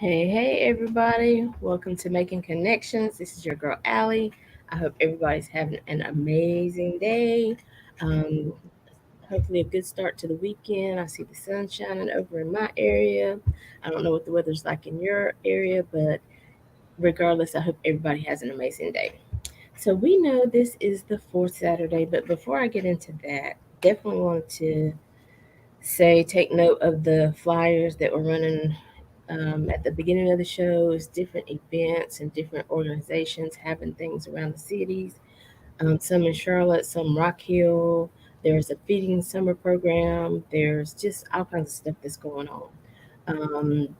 Hey, everybody. Welcome to Making Connections. This is your girl, Aly. I hope everybody's having an amazing day. Um, Hopefully, a good start to the weekend. I see the sun shining over in my area. I don't know what the weather's like in your area, but regardless, I hope everybody has an amazing day. So, we know this is the fourth Saturday, but before I get into that, definitely want to take note of the flyers that we're running at the beginning of the show. Is different events and different organizations having things around the cities. Some in Charlotte, some Rock Hill. There's a feeding summer program. There's just all kinds of stuff that's going on.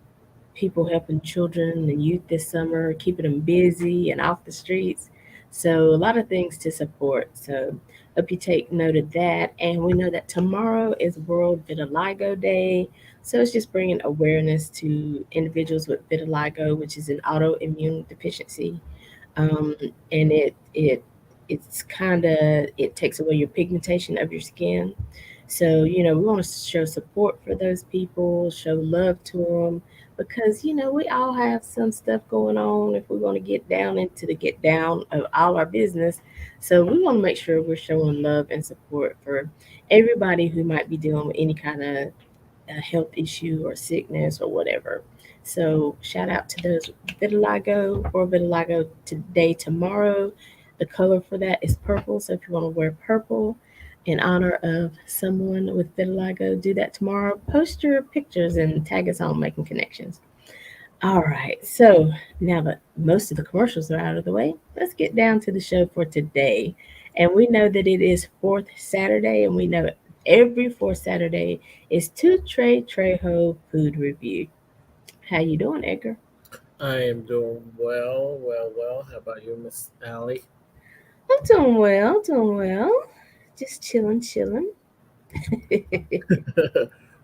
People helping children and youth this summer, keeping them busy and off the streets. So a lot of things to support. So hope you take note of that. And we know that tomorrow is World Vitiligo Day. So it's just bringing awareness to individuals with vitiligo, which is an autoimmune deficiency. Um, and it's kind of it takes away your pigmentation of your skin. So, we want to show support for those people, show love to them, because, we all have some stuff going on if we want to get down into the get down of all our business. So, we want to make sure we're showing love and support for everybody who might be dealing with any kind of health issue or sickness or whatever. So, shout out to those vitiligo or vitiligo today, tomorrow. The color for that is purple. So, if you want to wear purple, in honor of someone with vitiligo, do that tomorrow. Post your pictures and tag us on Making Connections. All right, so now that most of the commercials are out of the way, let's get down to the show for today. And we know that it is fourth Saturday, and we know every fourth Saturday is Two Trey Trejo Food Review. How you doing, Edgar? I am doing well. How about you, Miss Allie? I'm doing well, doing well. Just chilling, chilling.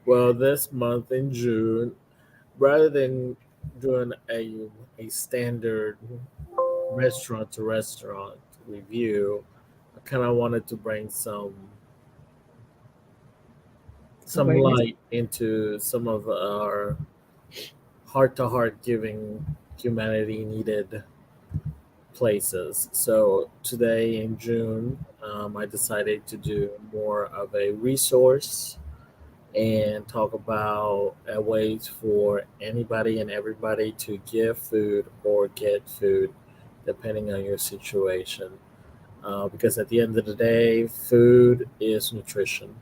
Well, this month in June, rather than doing a standard restaurant to restaurant review, I kind of wanted to bring some Awareness. light into some of our heart to heart giving humanity needed places. So today in June, I decided to do more of a resource and talk about ways for anybody and everybody to give food or get food depending on your situation. Because at the end of the day, food is nutrition.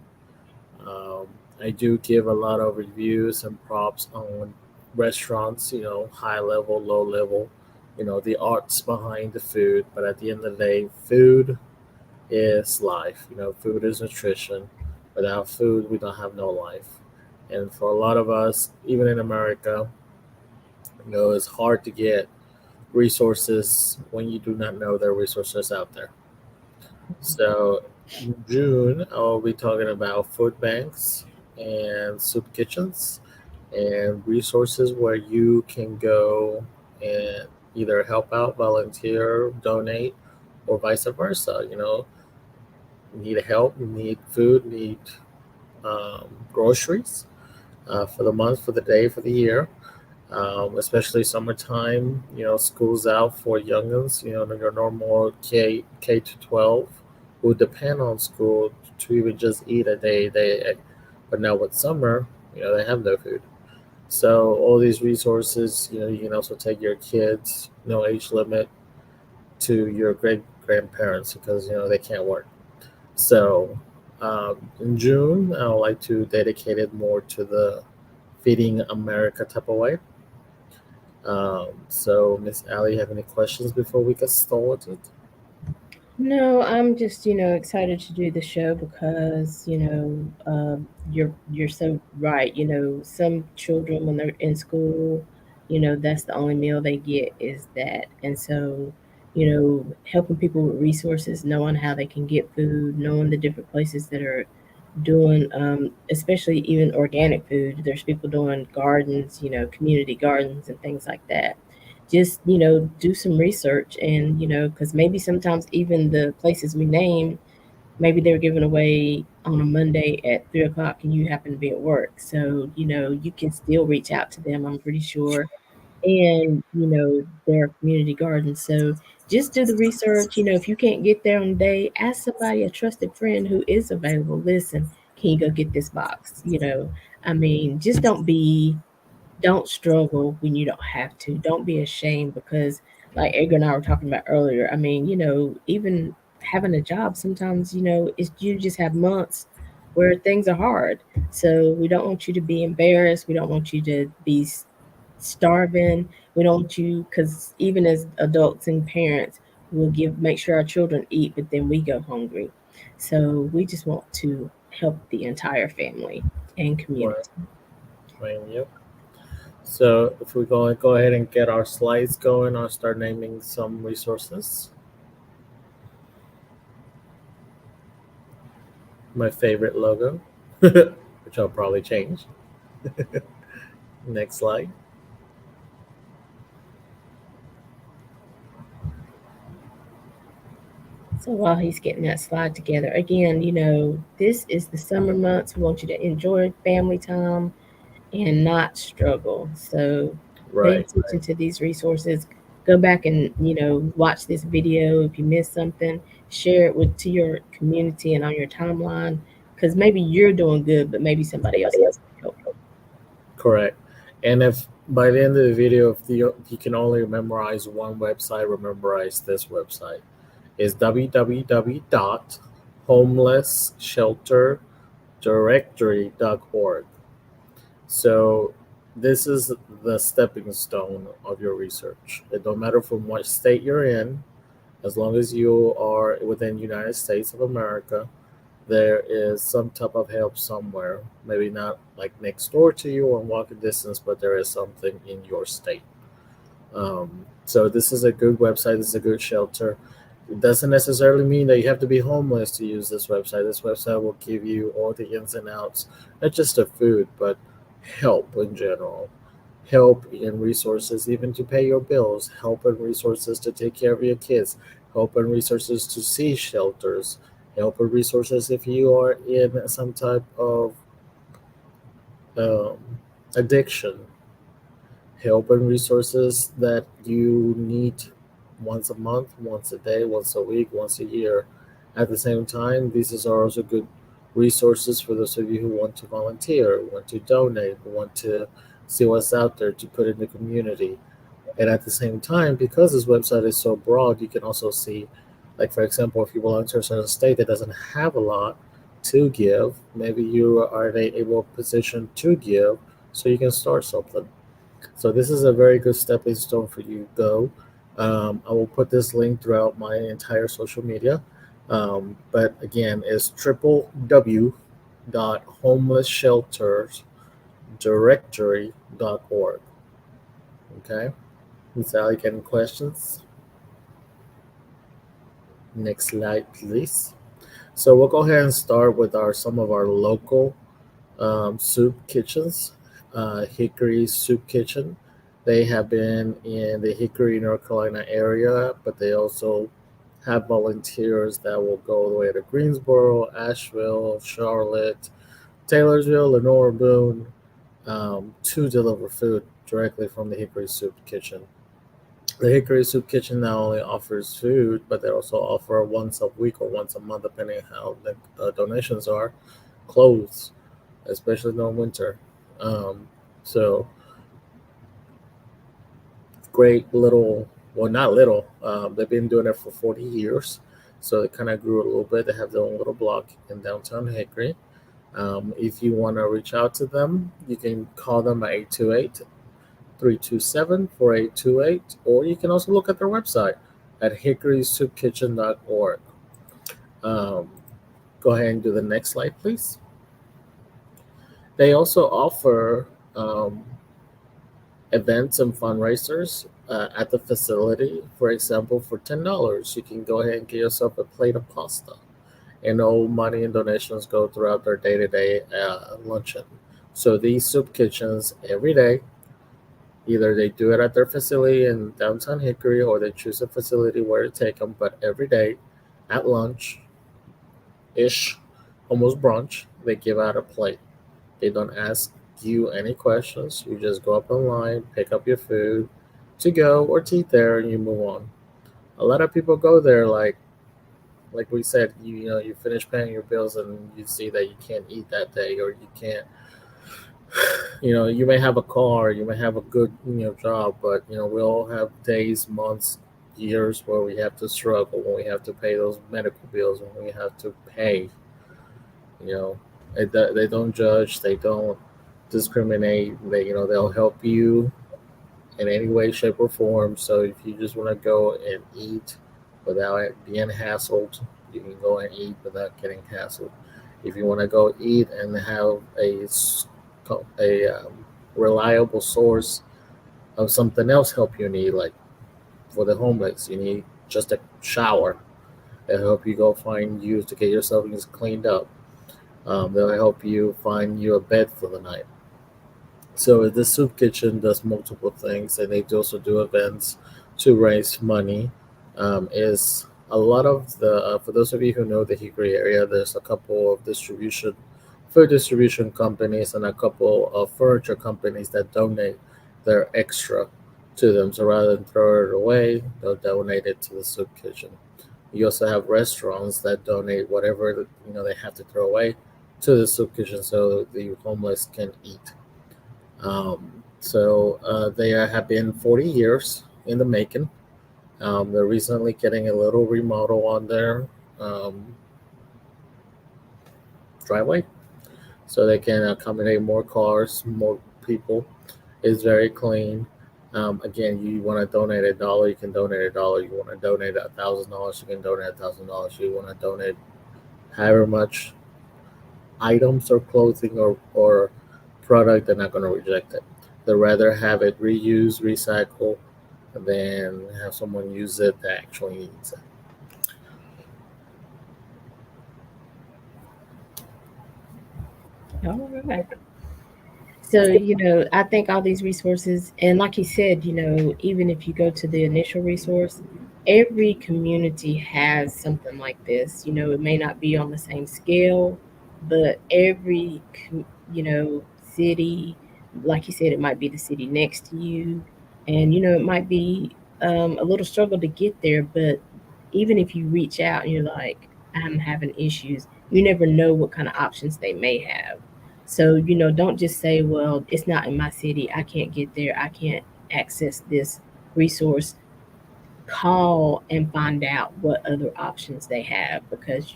Um, I do give a lot of reviews and props on restaurants, high level, low level, the arts behind the food. But at the end of the day, food is life. Food is nutrition. Without food, we don't have no life. And for a lot of us, even in America, it's hard to get resources when you do not know there are resources out there. So in June, I'll be talking about food banks and soup kitchens and resources where you can go and either help out, volunteer, donate, or vice versa. Need help, need food, need groceries for the month, for the day, for the year. Especially summertime, school's out for youngins, your normal K to 12 who depend on school to even just eat a day. But now with summer, they have no food. So all these resources, you can also take your kids, no age limit, to your great grandparents because they can't work. So in June, I would like to dedicate it more to the feeding America type of way. So, Miss Allie, have any questions before we get started? No, I'm just, excited to do the show because, you're so right. Some children when they're in school, that's the only meal they get is that. And so, helping people with resources, knowing how they can get food, knowing the different places that are doing, especially even organic food. There's people doing gardens, community gardens and things like that. Just, do some research and, because maybe sometimes even the places we name, maybe they're giving away on a Monday at 3 o'clock and you happen to be at work. So, you can still reach out to them, I'm pretty sure. and their community gardens. So just do the research. If you can't get there on the day, ask somebody, a trusted friend who is available. Listen, can you go get this box? I mean, just don't struggle when you don't have to. Don't be ashamed because, like Edgar and I were talking about earlier, I mean, even having a job sometimes, it's you just have months where things are hard. So we don't want you to be embarrassed. We don't want you to be starving. We don't want you, because even as adults and parents, we'll make sure our children eat, but then we go hungry. So we just want to help the entire family and community. Right. Right. Yep. So if we go ahead and get our slides going, I'll start naming some resources. My favorite logo, which I'll probably change. Next slide. So while he's getting that slide together, again, this is the summer months. We want you to enjoy family time and not struggle. So pay Right. attention to these resources. Go back and watch this video. If you missed something, share it with to your community and on your timeline, because maybe you're doing good, but maybe somebody else needs help. Correct. And if by the end of the video, if you can only memorize one website, memorize this website. Is www.homelessshelterdirectory.org. So this is the stepping stone of your research. It don't matter from what state you're in, as long as you are within United States of America, there is some type of help somewhere. Maybe not like next door to you or in walking distance, but there is something in your state. So this is a good website. This is a good shelter. It doesn't necessarily mean that you have to be homeless to use this website. This website will give you all the ins and outs, not just of food, but help in general. Help in resources even to pay your bills, help in resources to take care of your kids, help in resources to see shelters, help in resources if you are in some type of um, addiction, help and resources that you need once a month, once a day, once a week, once a year. At the same time, these are also good resources for those of you who want to volunteer, want to donate, want to see what's out there to put in the community. And at the same time, because this website is so broad, you can also see, like for example, if you belong to a certain state that doesn't have a lot to give, maybe you are in a able position to give, so you can start something. So this is a very good stepping stone for you. Go. I will put this link throughout my entire social media. But again, it's www.homelesssheltersdirectory.org. Okay. Miss Ali, any questions? Next slide, please. So we'll go ahead and start with our some of our local soup kitchens. Hickory Soup Kitchen. They have been in the Hickory, North Carolina area, but they also have volunteers that will go all the way to Greensboro, Asheville, Charlotte, Taylorsville, Lenore, Boone, to deliver food directly from the Hickory Soup Kitchen. The Hickory Soup Kitchen not only offers food, but they also offer once a week or once a month, depending on how the donations are, clothes, especially during winter. Um, so great little, well, not little. They've been doing it for 40 years. So they kind of grew a little bit. They have their own little block in downtown Hickory. If you want to reach out to them, you can call them at 828-327-4828, or you can also look at their website at hickorysoupkitchen.org. Um, Go ahead and do the next slide, please. They also offer events and fundraisers at the facility. For example, for $10, you can go ahead and get yourself a plate of pasta. And all money and donations go throughout their day-to-day luncheon. So these soup kitchens every day, either they do it at their facility in downtown Hickory or they choose a facility where to take them, but every day at lunch ish, almost brunch, they give out a plate. They don't ask you any questions. You just go up online, pick up your food to go or to eat there, and you move on. A lot of people go there like we said, you finish paying your bills and you see that you can't eat that day or you can't. You may have a car, you may have a good job, but we all have days, months, years where we have to struggle, when we have to pay those medical bills, when we have to pay. You know, they don't judge, they don't discriminate. They'll help you in any way, shape, or form. So if you just want to go and eat without being hassled, you can go and eat without getting hassled. If you want to go eat and have a reliable source of something else help you need, like for the homeless, you need just a shower. They'll help you go find you to get yourself cleaned up. They'll help you find you a bed for the night. So the soup kitchen does multiple things, and they also do events to raise money. Is a lot of the For those of you who know the Hickory area, there's a couple of food distribution companies, and a couple of furniture companies that donate their extra to them. So rather than throw it away, they'll donate it to the soup kitchen. You also have restaurants that donate whatever they have to throw away to the soup kitchen, so the homeless can eat. They have been 40 years in the making. They're recently getting a little remodel on their um, driveway so they can accommodate more cars, more people. It's very clean. Again, you want to donate $1, you can donate $1. You want to donate $1,000, you can donate $1,000. You want to donate however much items or clothing or product, they're not going to reject it. They'd rather have it reused, recycled, than have someone use it that actually needs it. All right. So, I think all these resources, and like you said, even if you go to the initial resource, every community has something like this. It may not be on the same scale, but every, city, like you said, it might be the city next to you. And, it might be a little struggle to get there, but even if you reach out and you're like, I'm having issues, you never know what kind of options they may have. So, don't just say, well, it's not in my city. I can't get there. I can't access this resource. Call and find out what other options they have because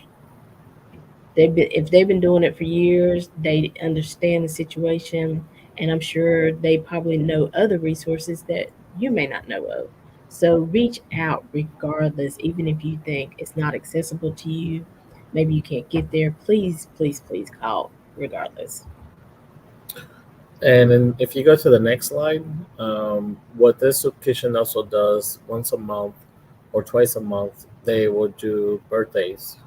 if they've been doing it for years, they understand the situation, and I'm sure they probably know other resources that you may not know of. So reach out regardless, even if you think it's not accessible to you, maybe you can't get there. Please, please, please call regardless. And then if you go to the next slide, what this kitchen also does once a month or twice a month, they will do birthdays.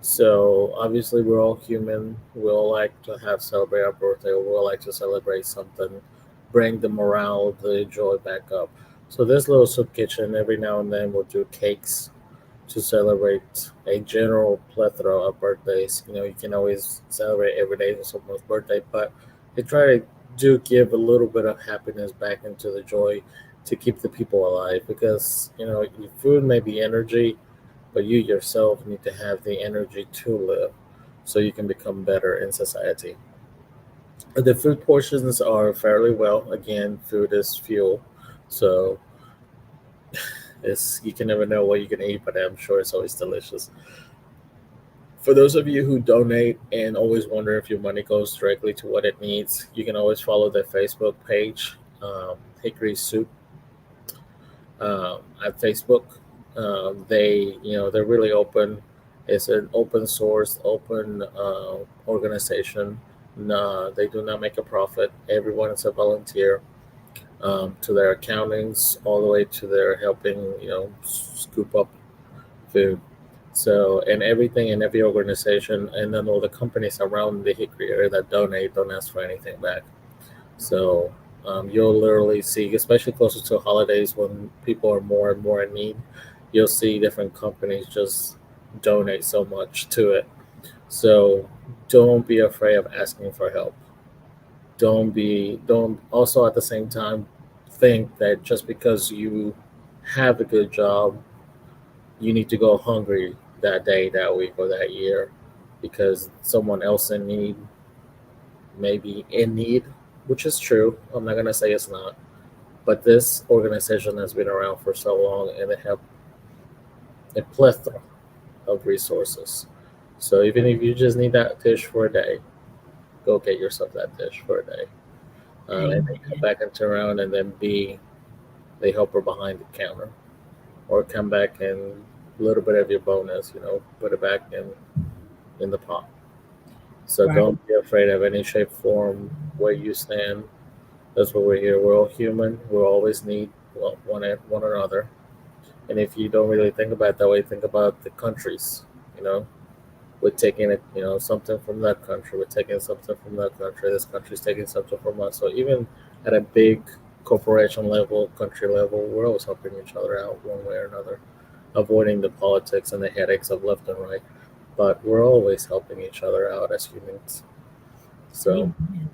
So obviously, we're all human. We all like to have celebrate our birthday. We all like to celebrate something, bring the morale, the joy back up. So this little soup kitchen every now and then will do cakes to celebrate a general plethora of birthdays. You can always celebrate every day of someone's birthday, but they try to do give a little bit of happiness back into the joy to keep the people alive because your food may be energy, but you yourself need to have the energy to live so you can become better in society. The food portions are fairly well. Again, food is fuel, so you can never know what you can eat, but I'm sure it's always delicious. For those of you who donate and always wonder if your money goes directly to what it needs, you can always follow their Facebook page, Hickory Soup, at Facebook. They're really open. It's an open source, open organization. No, they do not make a profit. Everyone is a volunteer. To their accountings, all the way to their helping, scoop up food. So, and everything in every organization, and then all the companies around the Hickory area that donate don't ask for anything back. So, you'll literally see, especially closer to holidays when people are more and more in need, you'll see different companies just donate so much to it. So, don't be afraid of asking for help. don't also at the same time think that just because you have a good job, you need to go hungry that day, that week, or that year because someone else in need, maybe in need, which is true. I'm not gonna say it's not, but this organization has been around for so long and they have a plethora of resources. So even if you just need that dish for a day, go get yourself that dish for a day, and then come Amen. back and turn around and then be the helper behind the counter, or come back and a little bit of your bonus, put it back in the pot. So Right. don't be afraid of any shape, form, where you stand. That's what we're here. We're all human. We always need one another. And if you don't really think about it that way, think about the countries. You know, we're taking it, something from that country. We're taking something from that country. This country's taking something from us. So even at a big corporation level, country level, we're always helping each other out one way or another, avoiding the politics and the headaches of left and right. But we're always helping each other out as humans. So Amen.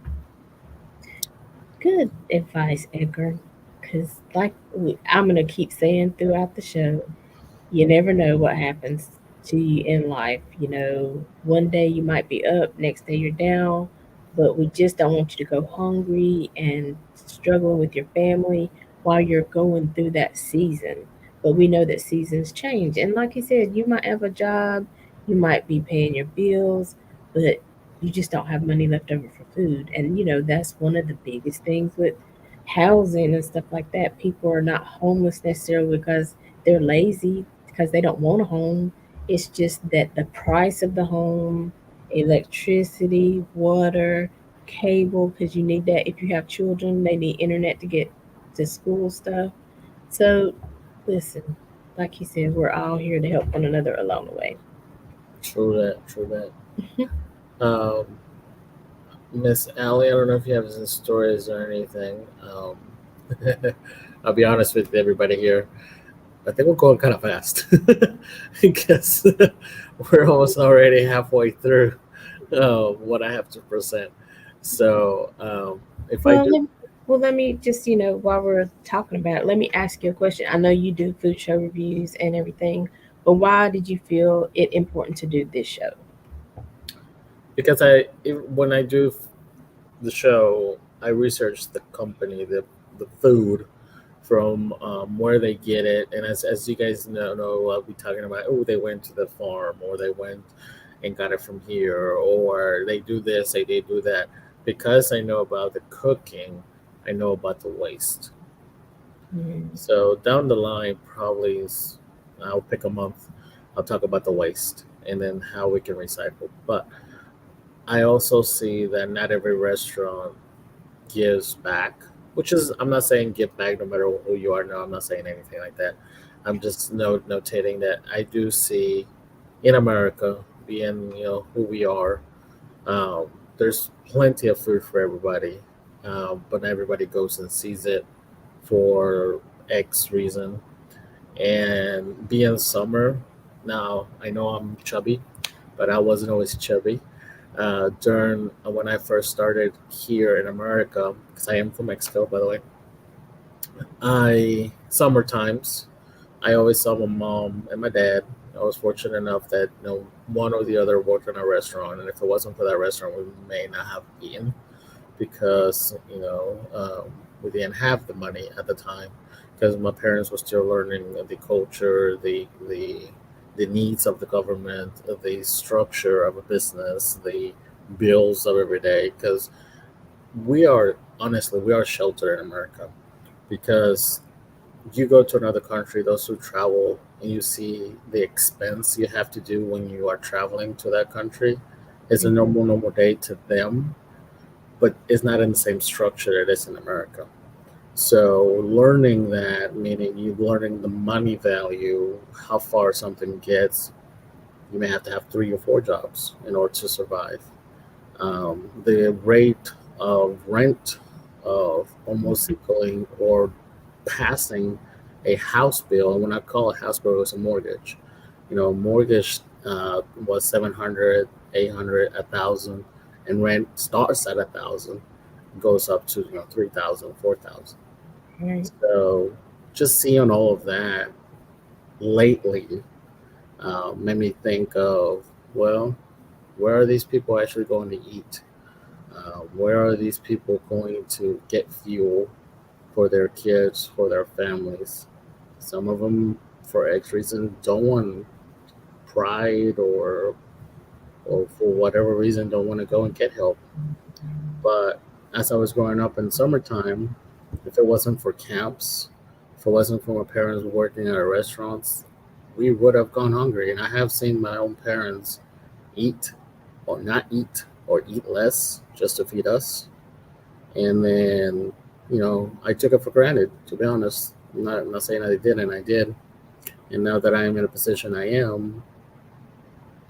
Good advice, Edgar. Because, I'm going to keep saying throughout the show, you never know what happens to you in life. One day you might be up, next day you're down, but we just don't want you to go hungry and struggling with your family while you're going through that season. But we know that seasons change. And like you said, you might have a job, you might be paying your bills, but you just don't have money left over for food. And, that's one of the biggest things with housing and stuff like that. People are not homeless necessarily because they're lazy, because they don't want a home. It's just that the price of the home, electricity, water, cable, because you need that if you have children, they need internet to get to school stuff. So, listen, like you said, we're all here to help one another along the way. true that, true that. Um, Miss Allie, I don't know if you have some stories or anything. I'll be honest with everybody here. I think we're going kind of fast because we're almost already halfway through what I have to present. So if I Well, do, let me just, while we're talking about it, let me ask you a question. I know you do food show reviews and everything, but why did you feel it important to do this show? because when I do the show, I research the company, the food from where they get it, and as you guys know, I'll be talking about, oh, they went to the farm, or they went and got it from here, or they do this, they do that. Because I know about the cooking, I know about the waste. Mm, So down the line, probably I'll pick a month. I'll talk about the waste and then how we can recycle. But I also see that not every restaurant gives back, which is, I'm not saying give back no matter who you are. No, I'm not saying anything like that. I'm just notating that I do see in America, being who we are, um, there's plenty of food for everybody, but not everybody goes and sees it for X reason. And being summer, now I know I'm chubby, but I wasn't always chubby. During when I first started here in America, because I am from Mexico, by the way, I summer times I always saw my mom and my dad. I was fortunate enough that one or the other worked in a restaurant, and if it wasn't for that restaurant, we may not have eaten because we didn't have the money at the time because my parents were still learning the culture, the needs of the government, the structure of a business, the bills of every day. Because we are sheltered in America because you go to another country, those who travel, and you see the expense you have to do when you are traveling to that country. It's a mhm. normal day to them, but it's not in the same structure it is in America. So learning that, meaning you learning the money value, how far something gets, you may have to have 3 or 4 jobs in order to survive. The rate of rent of almost equaling or passing a house bill. And when I call a house bill, it's a mortgage. Mortgage was 700, 800, 1,000, and rent starts at 1,000. goes up to 3,000, 4,000. Right. So just seeing all of that lately made me think of, well, where are these people actually going to eat? Where are these people going to get fuel for their kids, for their families? Some of them, for X reason, don't want pride or for whatever reason don't want to go and get help. But as I was growing up in summertime, if it wasn't for camps, if it wasn't for my parents working at restaurants, we would have gone hungry. And I have seen my own parents eat or not eat or eat less just to feed us. And then, I took it for granted, to be honest. I'm not saying I didn't, I did. And now that I am in a position I am,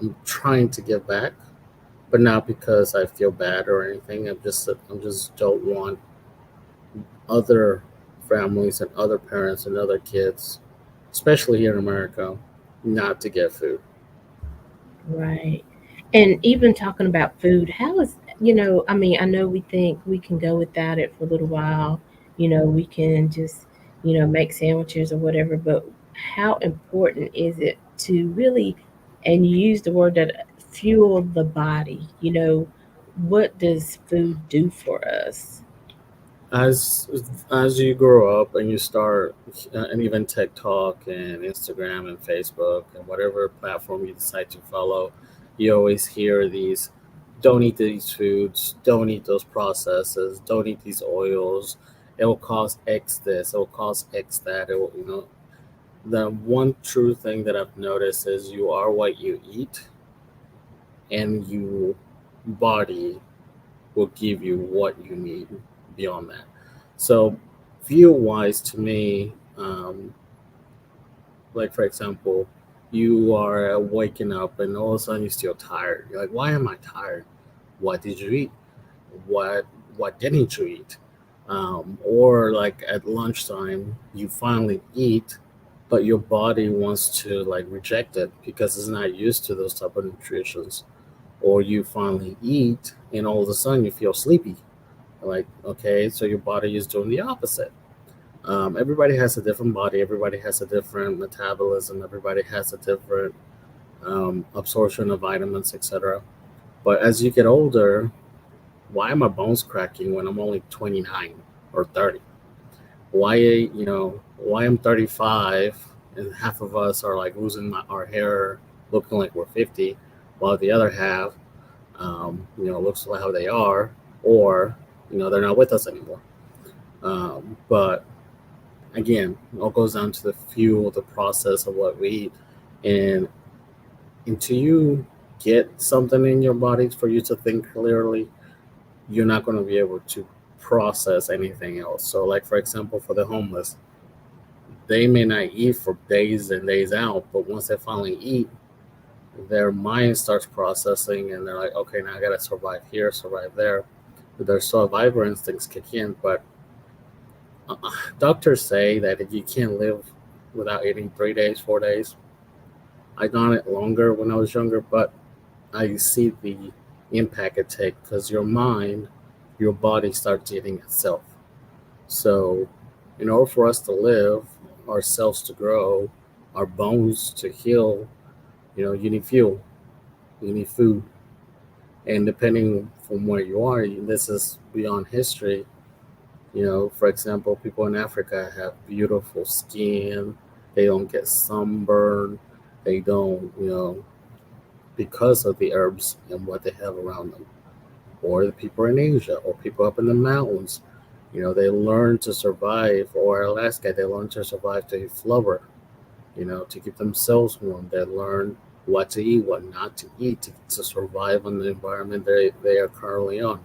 I'm trying to give back, but not because I feel bad or anything. I'm just don't want other families and other parents and other kids, especially here in America, not to get food. Right. And even talking about food, how is, I mean, I know we think we can go without it for a little while, we can just, make sandwiches or whatever, but how important is it to really, and you use the word that fuel the body, what does food do for us? As you grow up and you start, and even TikTok and Instagram and Facebook and whatever platform you decide to follow, you always hear these: don't eat these foods, don't eat those processes, don't eat these oils. It will cause X this, it will cause X that. It will, the one true thing that I've noticed is you are what you eat, and you body will give you what you need beyond that. So, view wise to me, like for example, you are waking up and all of a sudden you're still tired. You're like, why am I tired? What did you eat? What didn't you eat? Or like at lunchtime, you finally eat, but your body wants to like reject it because it's not used to those type of nutritions. Or you finally eat and all of a sudden you feel sleepy. Like, okay, so your body is doing the opposite. Everybody has a different body, everybody has a different metabolism, everybody has a different absorption of vitamins, etc. But as you get older, why are my bones cracking when I'm only 29 or 30? Why I'm 35 and half of us are like losing our hair, looking like we're 50, while the other half, looks like how they are, or, they're not with us anymore. But again, it all goes down to the fuel, the process of what we eat. And until you get something in your body for you to think clearly, you're not going to be able to process anything else. So, like for example, for the homeless, they may not eat for days and days out, but once they finally eat, their mind starts processing and they're like, okay, now I got to survive here, survive there. Their survivor instincts kick in. But uh, doctors say that if you can't live without eating 3 days, 4 days, I done it longer when I was younger, but I see the impact it takes because your mind, your body starts eating itself. So, in order for us to live, our cells to grow, our bones to heal, you need fuel, you need food. And depending from where you are, this is beyond history. For example, people in Africa have beautiful skin, they don't get sunburn, they don't, because of the herbs and what they have around them. Or the people in Asia, or people up in the mountains, they learn to survive, or Alaska, they learn to survive to eat flubber, to keep themselves warm. They learn what to eat, what not to eat to survive in the environment they are currently on.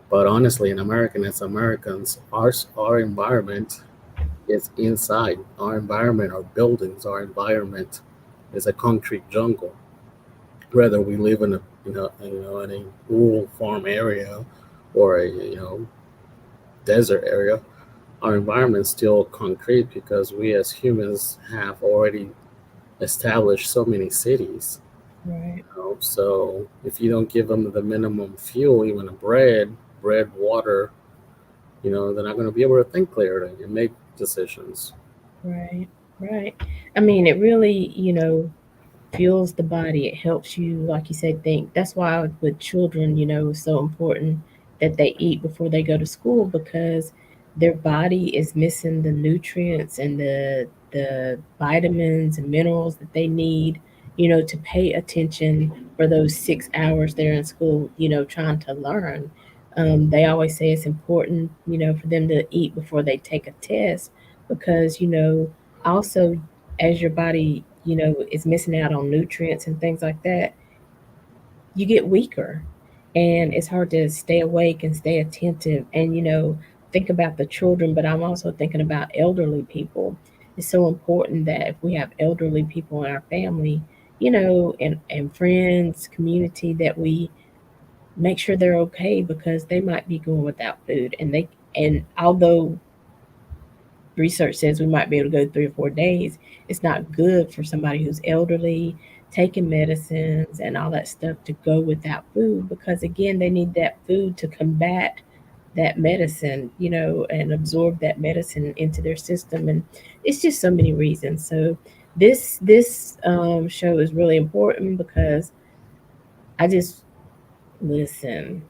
But honestly, in American, as Americans, our environment is inside. Our environment, our buildings, our environment is a concrete jungle. Whether we live in a rural farm area or a desert area, our environment is still concrete because we as humans have already established so many cities. Right. So if you don't give them the minimum fuel, even a bread, bread, water, they're not going to be able to think clearly and make decisions. Right, right. I mean, it really, fuels the body. It helps you, like you said, think. That's why with children, it's so important that they eat before they go to school because their body is missing the nutrients and the vitamins and minerals that they need, to pay attention for those 6 hours they're in school, trying to learn. They always say it's important, for them to eat before they take a test because, also as your body, is missing out on nutrients and things like that, you get weaker and it's hard to stay awake and stay attentive and, think about the children, but I'm also thinking about elderly people. It's so important that if we have elderly people in our family, and friends, community, that we make sure they're okay because they might be going without food and although research says we might be able to go 3 or 4 days, it's not good for somebody who's elderly, taking medicines and all that stuff to go without food because, again, they need that food to combat that medicine, and absorb that medicine into their system. And it's just so many reasons. So this show is really important because I just listen.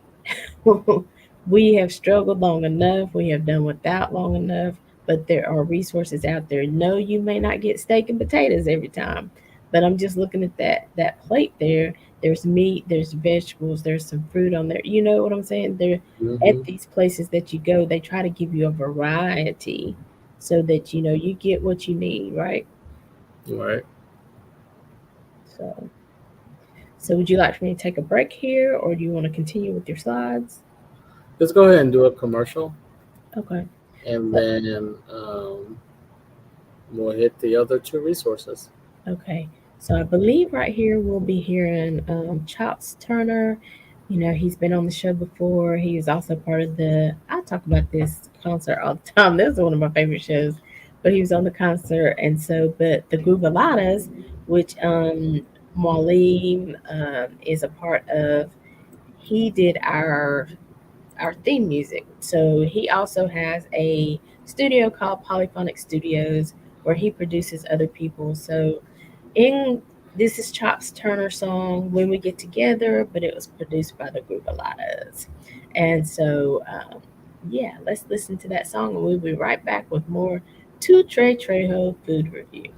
We have struggled long enough. We have done without long enough, but there are resources out there. No, you may not get steak and potatoes every time, but I'm just looking at that plate there. There's meat, there's vegetables, there's some fruit on there. You know what I'm saying? There at Hmm. these places that you go, they try to give you a variety so that you get what you need, right? Right. So, so would you like for me to take a break here, or do you want to continue with your slides? Let's go ahead and do a commercial, Okay. and So, then we'll hit the other two resources. okay. So I believe right here we'll be hearing Chops Turner. He's been on the show before. He is also part of I talk about this concert all the time. This is one of my favorite shows. But he was on the concert. And so, but the Groovaladas, which Marlene is a part of, he did our theme music. So he also has a studio called Polyphonic Studios where he produces other people. So in this is Chops Turner song "When We Get Together," but it was produced by the group Aladas. And so, yeah, let's listen to that song, and we'll be right back with more Tu Tre Trejo food review.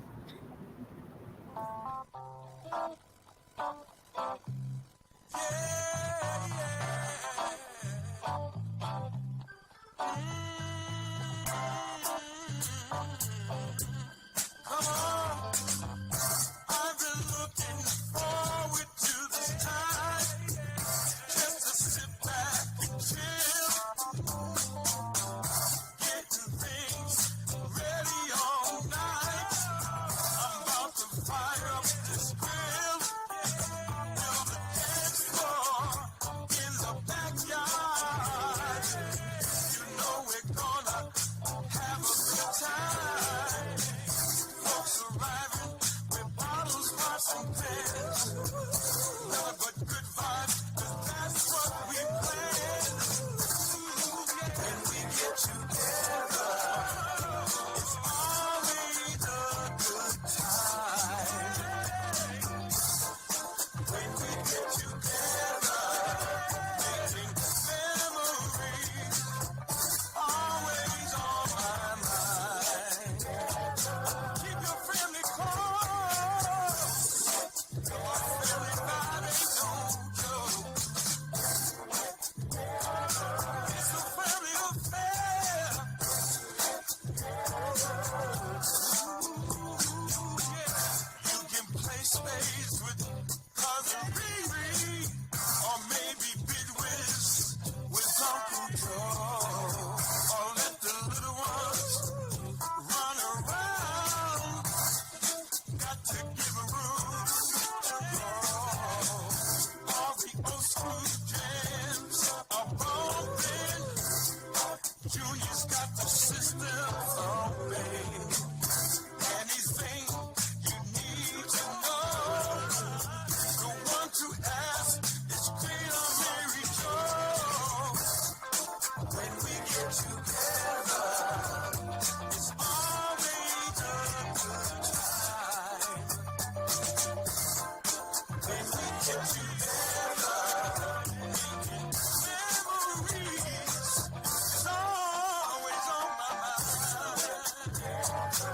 Cause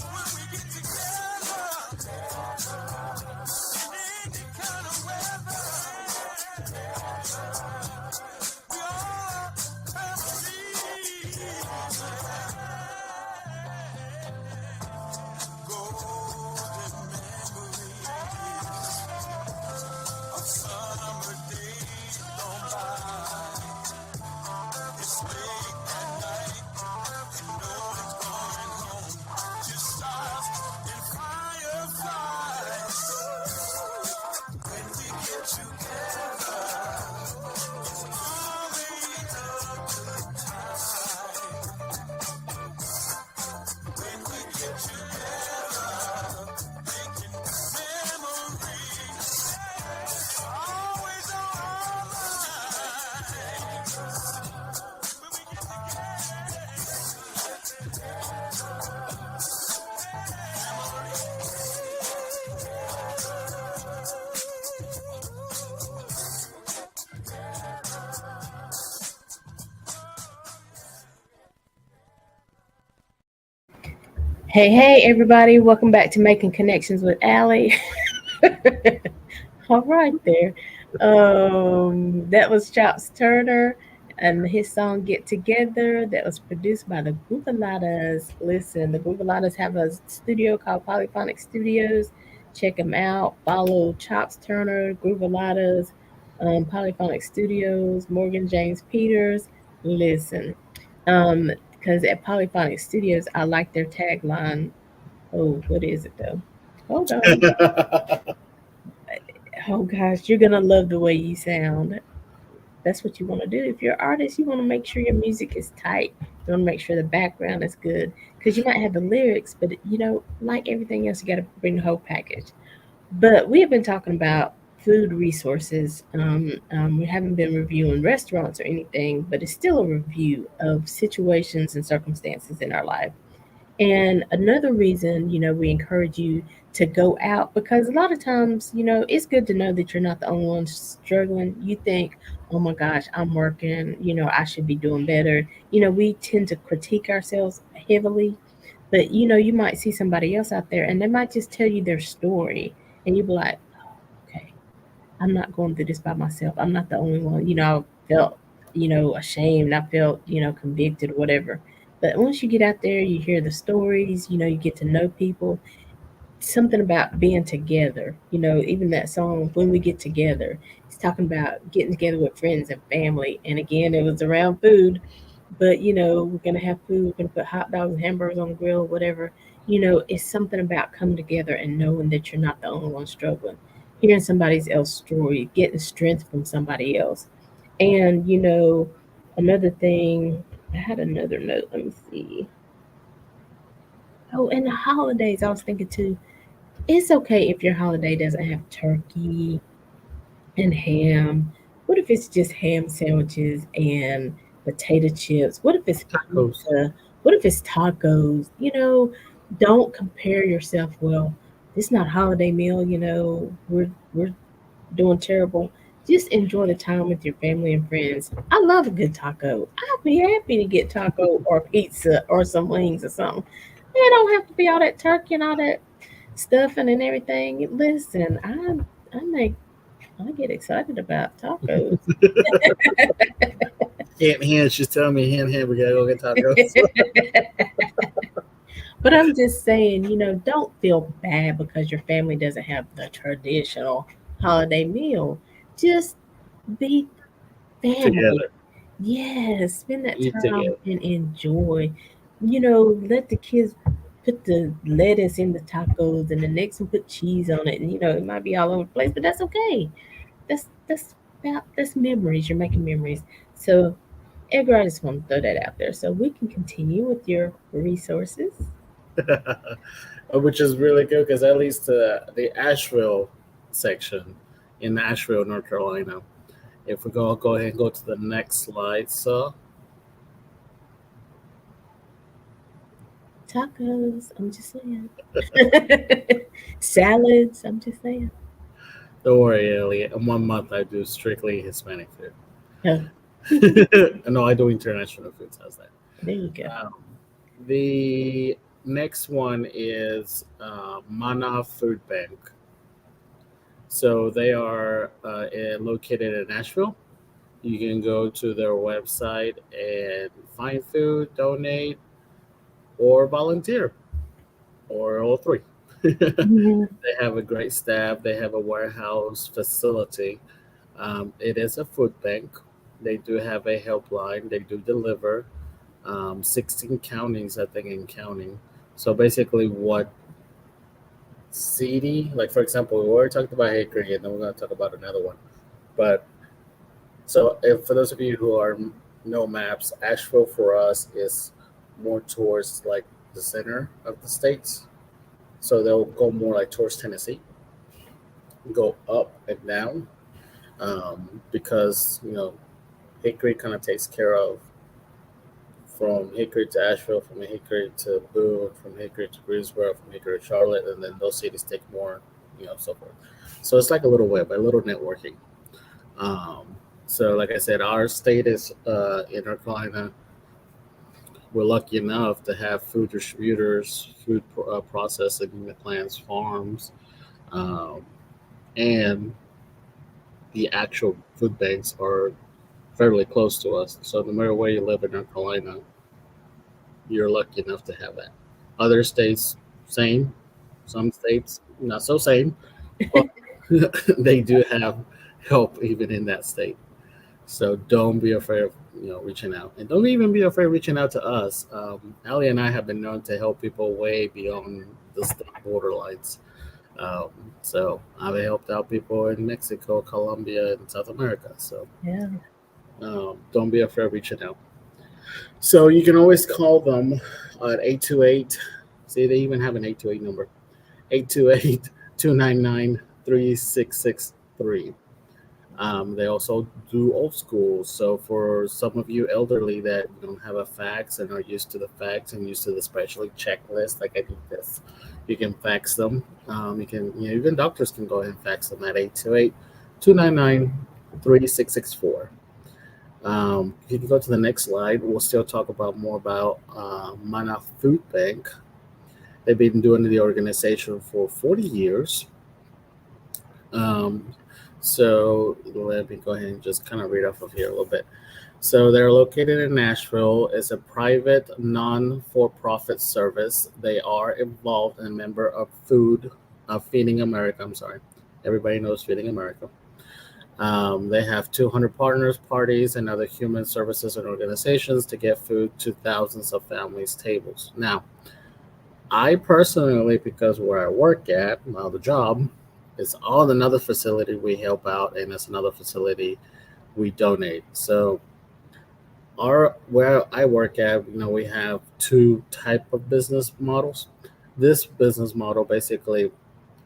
when we get together, in any kind of weather, we are family. Golden memories of summer days gone by. It's late at night and no one's going home. Just stars and fireflies. When we get together, it's always a good time. When we get together, making memories, always on our mind. When we get Hey, hey, everybody. Welcome back to Making Connections with Aly. All right, there. That was Chops Turner and his song Get Together that was produced by the Groovaladas. Listen, the Groovaladas have a studio called Polyphonic Studios. Check them out. Follow Chops Turner, Groovaladas, Polyphonic Studios, Morgan James Peters. Listen, because at Polyphonic Studios, I like their tagline. Oh, what is it though? Hold on. Oh gosh, you're gonna love the way you sound. That's what you want to do. If you're an artist, you want to make sure your music is tight. You want to make sure the background is good because you might have the lyrics, but like everything else, you got to bring the whole package. But we have been talking about food resources. We haven't been reviewing restaurants or anything, but it's still a review of situations and circumstances in our life. And another reason, we encourage you to go out because a lot of times, it's good to know that you're not the only one struggling. You think, oh my gosh, I'm working, I should be doing better. We tend to critique ourselves heavily, but you might see somebody else out there and they might just tell you their story and you'll be like, okay, I'm not going through this by myself. I'm not the only one. I felt, ashamed. I felt, convicted or whatever. But once you get out there, you hear the stories, you get to know people. Something about being together, even that song, When We Get Together, it's talking about getting together with friends and family. And again, it was around food, but we're gonna have food, we're gonna put hot dogs and hamburgers on the grill, whatever. It's something about coming together and knowing that you're not the only one struggling. Hearing somebody else's story, getting strength from somebody else. And another thing, I had another note. Let me see. Oh, and the holidays, I was thinking too. It's okay if your holiday doesn't have turkey and ham. What if it's just ham sandwiches and potato chips? What if it's Tacos. pizza? What if it's tacos? Don't compare yourself. Well, it's not a holiday meal. We're doing terrible. Just enjoy the time with your family and friends. I love a good taco. I'd be happy to get taco or pizza or some wings or something. It don't have to be all that turkey and all that stuffing and everything. Listen, I make I get excited about tacos. Hand, she's telling me, hand, we gotta go get tacos. But I'm just saying, don't feel bad because your family doesn't have the traditional holiday meal. Just be family. Together, Yes, spend that eat time together. and enjoy. Let the kids put the lettuce in the tacos and the next one put cheese on it. And it might be all over the place, but that's okay. That's memories. You're making memories. So Edgar, I just want to throw that out there. So we can continue with your resources. Which is really good because at least the Asheville section in Asheville, North Carolina. If we go ahead and go to the next slide, so Tacos, I'm just saying. Salads, I'm just saying. don't worry, Elliot. In 1 month, I do strictly Hispanic Oh, food. No, I do international foods. How's that? there you go. Um, The next one is Mana Food Bank. So they are located in Nashville. You can go to their website and find food, donate, or volunteer, or all three. Mhm. They have a great staff. They have a warehouse facility. It is a food bank. They do have a helpline. They do deliver 16 counties, I think, in counting. So basically, what city, like for example, we already talked about Hickory, and then we're going to talk about another one. But so, if for those of you who are no maps, Asheville for us is more towards like the center of the states. So they'll go more like towards Tennessee, go up and down, because Hickory kind of takes care of from Hickory to Asheville, from Hickory to Boone, from Hickory to Greensboro, from Hickory to Charlotte, and then those cities take more, so forth. So it's like a little web, a little networking. Um, so, like I said, our state is in North Carolina. We're lucky enough to have food distributors, processing plants, farms, um, and the actual food banks are fairly close to us. So no matter where you live in North Carolina, you're lucky enough to have that. Other states, same. Some states, not so same, but they do have help even in that state. So don't be afraid of reaching out, and don't even be afraid of reaching out to us. Ali and I have been known to help people way beyond the state borderlines. Um, so I've helped out people in Mexico, Colombia, and South America. So Yeah. don't be afraid of reaching out. So you can always call them at 828. See, they even have an 828 number, 828 299 3663. They also do old school. So for some of you elderly that don't have a fax and are used to the fax and used to the specially checklist, like I need this, you can fax them. You can, even doctors can go ahead and fax them at 828 299 3664. If you can go to the next slide, we'll still talk about more about Mana Food Bank. They've been doing the organization for 40 years. Um, so let me go ahead and just kind of read off of here a little bit. So they're located in Nashville. It's a private, non-for-profit service. They are involved and a member of Feeding America. I'm sorry, everybody knows Feeding America. They have 200 partners, parties, and other human services and organizations to get food to thousands of families' tables. Now, I personally, because where I work at, well, the job, is on another facility we help out, and it's another facility we donate. So, our where I work at, we have two type of business models. This business model basically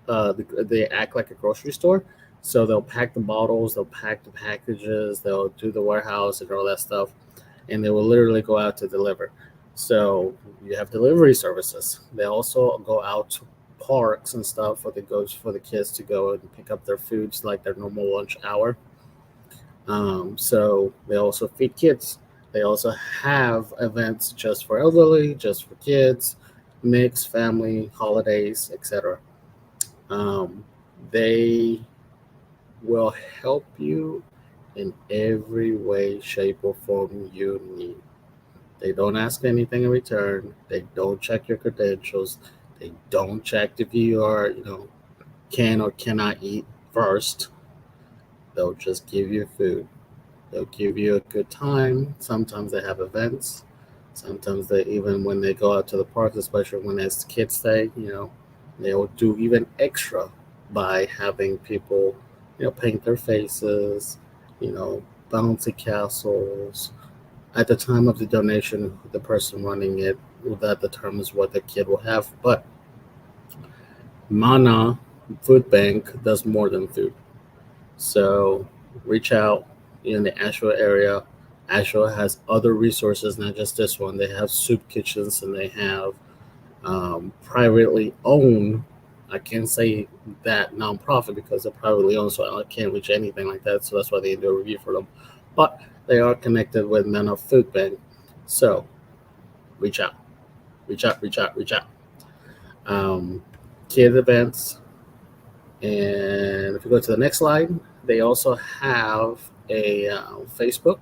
they act like a grocery store. So they'll pack the bottles, they'll pack the packages, they'll do the warehouse and all that stuff, and they will literally go out to deliver. So you have delivery services. They also go out to parks and stuff for the kids to go and pick up their foods like their normal lunch hour. So they also feed kids. They also have events just for elderly, just for kids, mixed family, holidays, etc. Um, they will help you in every way, shape, or form you need. They don't ask anything in return. They don't check your credentials. They don't check if you are, can or cannot eat first. They'll just give you food. They'll give you a good time. Sometimes they have events. Sometimes they even when they go out to the parks, especially when it's kids' day, they'll do even extra by having people, paint their faces, you know, bouncy castles. At the time of the donation, the person running it that determines what the kid will have. But Mana Food Bank does more than food. So reach out in the Asheville area. Asheville has other resources, not just this one. They have soup kitchens and they have privately owned. I can't say that nonprofit because they're privately owned, so I can't reach anything like that. So that's why they do a review for them. But they are connected with Men of Food Bank. So reach out. Reach out, reach out, reach out. Um, Kid events, and if you go to the next slide, they also have a Facebook.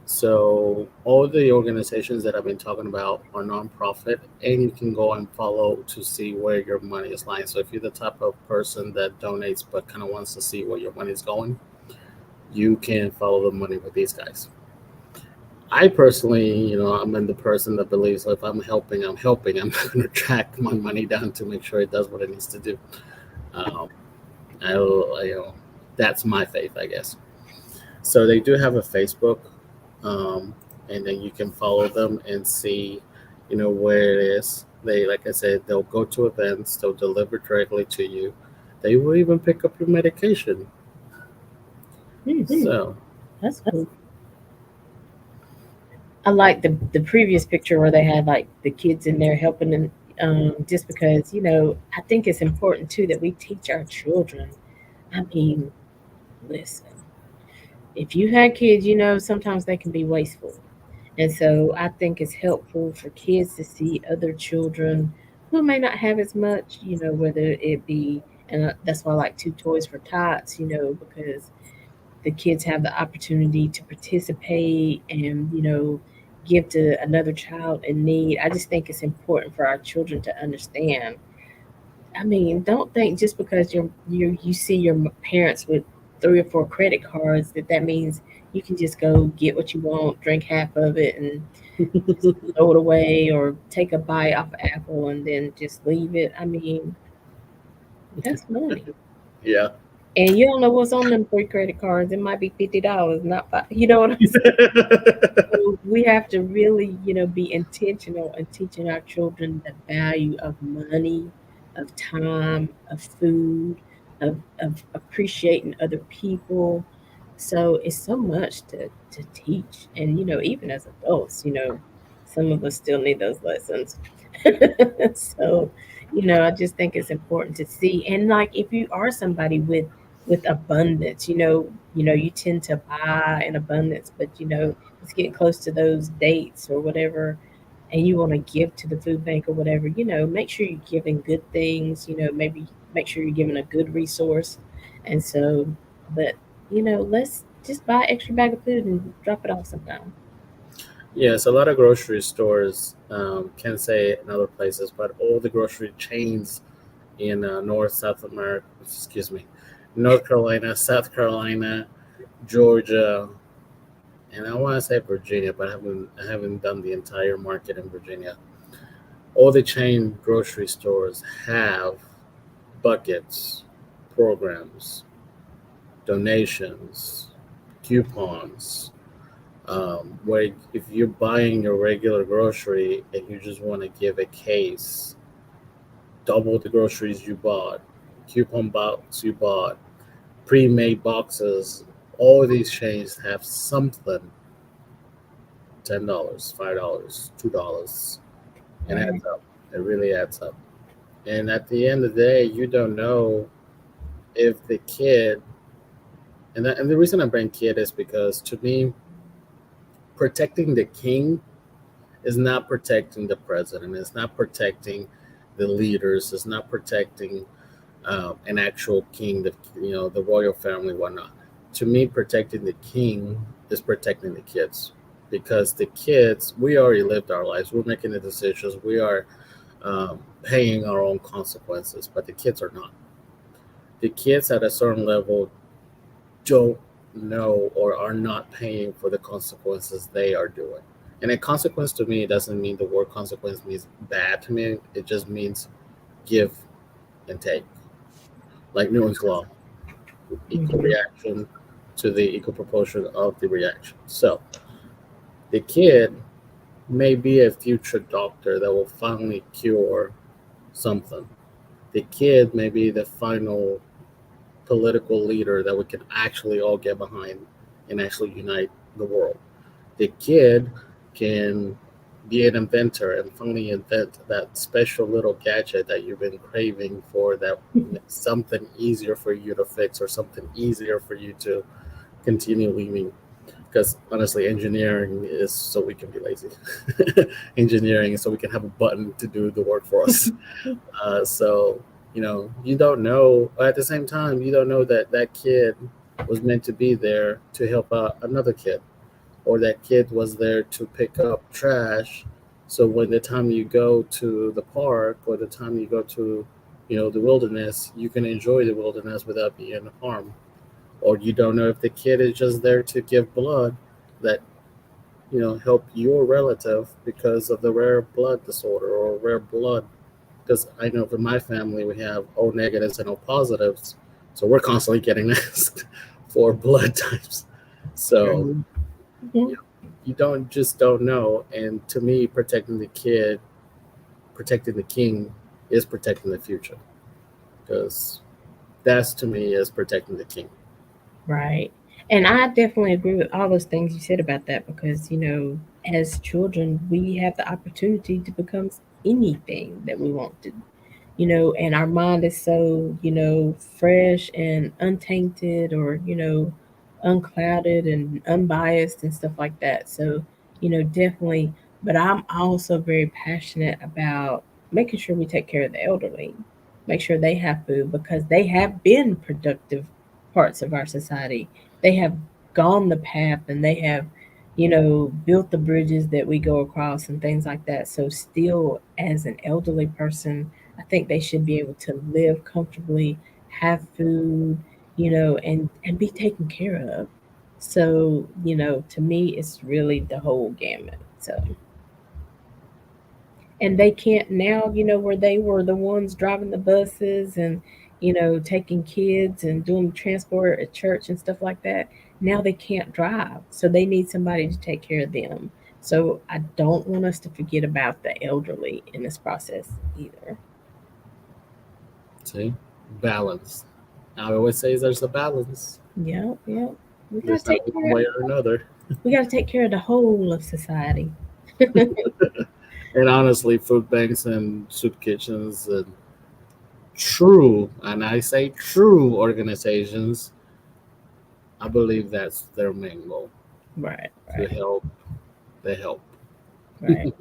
So all the organizations that I've been talking about are nonprofit, and you can go and follow to see where your money is lying. So if you're the type of person that donates but kind of wants to see where your money is going, you can follow the money with these guys. I personally, I'm in the person that believes if I'm helping, I'm helping. I'm not going to track my money down to make sure it does what it needs to do. Um, that's my faith, I guess. So they do have a Facebook, um, and then you can follow them and see, where it is. They, like I said, they'll go to events, they'll deliver directly to you. They will even pick up your medication. So, That's cool. I like the previous picture where they had like the kids in there helping them. Just because I think it's important too that we teach our children. I mean, listen, if you had kids, sometimes they can be wasteful. And so I think it's helpful for kids to see other children who may not have as much, whether it be, and that's why I like Two Toys for Tots, because the kids have the opportunity to participate and, give to another child in need. I just think it's important for our children to understand. I mean, don't think just because you see your parents with 3 or 4 credit cards that means you can just go get what you want, drink half of it, and throw it away, or take a bite off an apple and then just leave it. I mean, that's money, yeah. and you don't know what's on them 3 credit cards. It might be $50, not five. You know what I'm saying? So we have to really, be intentional in teaching our children the value of money, of time, of food, of, of appreciating other people. So it's so much to teach. And, even as adults, some of us still need those lessons. So, I just think it's important to see. And like if you are somebody with abundance, you tend to buy in abundance, but it's getting close to those dates or whatever, and you want to give to the food bank or whatever, make sure you're giving good things, maybe make sure you're giving a good resource. And so, but let's just buy extra bag of food and drop it off sometime. Yes, a lot of grocery stores can say in other places, but all the grocery chains in North, South America, excuse me, North Carolina, South Carolina, Georgia, and I want to say Virginia, but I haven't done the entire market in Virginia. All the chain grocery stores have buckets, programs, donations, coupons, where if you're buying your regular grocery and you just want to give a case, double the groceries you bought, coupon box you bought, pre-made boxes, all these chains have something. $10, $5, $2, and Right. adds up. It really adds up. And at the end of the day, you don't know if the kid, and the reason I bring kid is because to me, protecting the king is not protecting the president. It's not protecting the leaders. It's not protecting an actual king, the royal family, whatnot. To me, protecting the king is protecting the kids, because the kids, we already lived our lives. We're making the decisions. We are paying our own consequences, but the kids are not. The kids at a certain level don't know or are not paying for the consequences they are doing. And a consequence to me doesn't mean the word consequence means bad to me. It just means give and take. Like Newton's law, equal Hmm. reaction to the equal proportion of the reaction. So the kid may be a future doctor that will finally cure something. The kid may be the final political leader that we can actually all get behind and actually unite the world. The kid can be an inventor and finally invent that special little gadget that you've been craving for, that makes something easier for you to fix or something easier for you to continue living because honestly, engineering is so we can be lazy. Engineering is so we can have a button to do the work for us. So you don't know. At the same time, you don't know that that kid was meant to be there to help out another kid, or that kid was there to pick up trash. So when the time you go to the park, or the time you go to, the wilderness, you can enjoy the wilderness without being harmed. Or you don't know if the kid is just there to give blood, that help your relative because of the rare blood disorder or rare blood. Because I know for my family we have O negatives and O positives, so we're constantly getting asked for blood types. So True. Mhm. you, you don't know. And to me, protecting the kid, protecting the king, is protecting the future. Because that's, to me, is protecting the king. Right. And I definitely agree with all those things you said about that because, as children, we have the opportunity to become anything that we want to, and our mind is so, fresh and untainted or, unclouded and unbiased and stuff like that. So, definitely, but I'm also very passionate about making sure we take care of the elderly, make sure they have food because they have been productive parts of our society. They have gone the path and they have, built the bridges that we go across and things like that. So, still, as an elderly person, I think they should be able to live comfortably, have food, and be taken care of. So, to me, it's really the whole gamut. So, and they can't now, where they were the ones driving the buses and, taking kids and doing transport at church and stuff like that. Now they can't drive. So they need somebody to take care of them. So I don't want us to forget about the elderly in this process either. See, balance. I always say there's a balance. Yeah, yeah. We gotta There's not take one care. way or another. We gotta take care of the whole of society. And honestly, food banks and soup kitchens and true, and I say true organizations, I believe that's their main goal, Right, to right, help the help. right.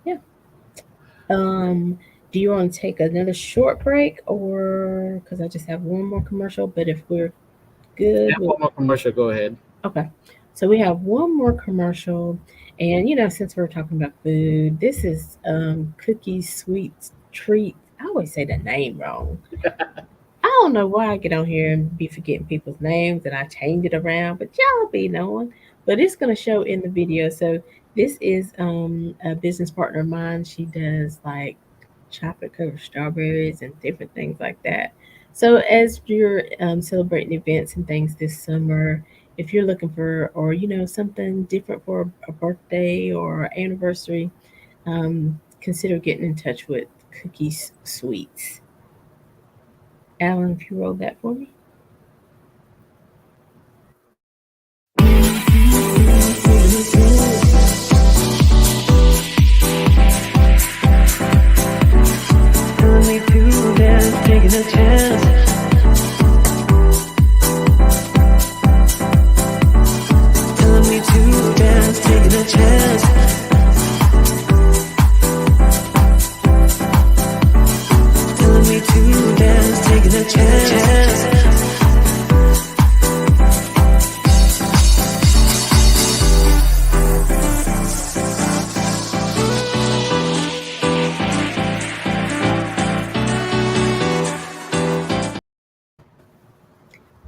Yeah. Um, do you want to take another short break, or because I just have one more commercial? But if we're good, Yeah, one more commercial. Go ahead. okay. So we have one more commercial, and since we're talking about food, this is cookies, sweets, treats. I always say the name wrong. I don't know why I get on here and be forgetting people's names and I change it around, but y'all be knowing. But it's gonna show in the video. So this is a business partner of mine. She does like chocolate covered strawberries and different things like that. So as you're celebrating events and things this summer, if you're looking for or something different for a birthday or anniversary, consider getting in touch with Cookies Sweets. Alan, if you roll that for me. Telling me to dance, taking a chance. Telling me to dance, taking a chance. Telling me to dance, taking a chance.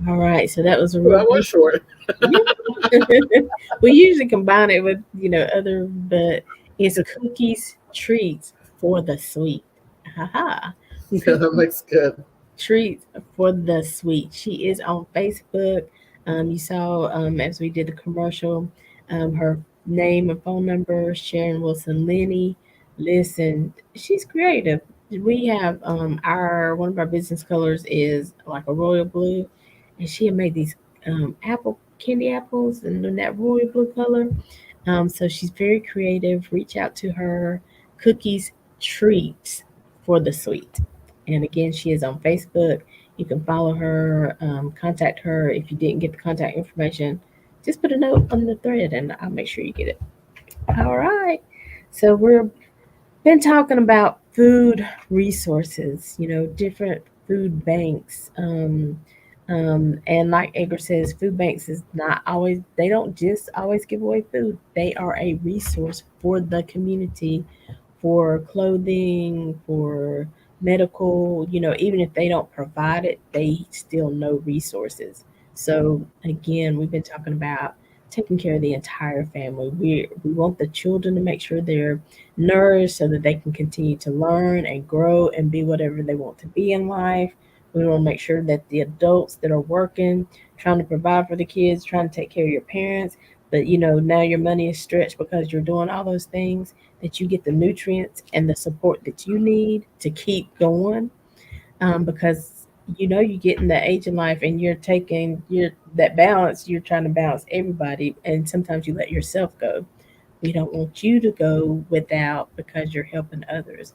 All right, so that was a Well, real that was brief. short. Yeah. We usually combine it with other, but it's cookies treats for the sweet. Haha. Yeah, that Cookies makes good. treats for the sweet. She is on Facebook. You saw as we did the commercial, her name and phone number, Sharon Wilson Lenny. Listen, she's creative. We have our one of our business colors is like a royal blue, and she had made these apple candy apples and in that royal blue color. So she's very creative. Reach out to her. Cookies treats for the sweet. And again, she is on Facebook. You can follow her, contact her. If you didn't get the contact information, just put a note on the thread and I'll make sure you get it. All right. So we're been talking about food resources, different food banks. And like Edgar says, food banks is not always, they don't just always give away food. They are a resource for the community, for clothing, for medical, even if they don't provide it, they still know resources. So again, we've been talking about taking care of the entire family. We want the children to make sure they're nourished so that they can continue to learn and grow and be whatever they want to be in life. We want to make sure that the adults that are working, trying to provide for the kids, trying to take care of your parents, but now your money is stretched because you're doing all those things, that you get the nutrients and the support that you need to keep going. Because you get in that age in life and you're taking your that balance, you're trying to balance everybody, and sometimes you let yourself go. We don't want you to go without because you're helping others.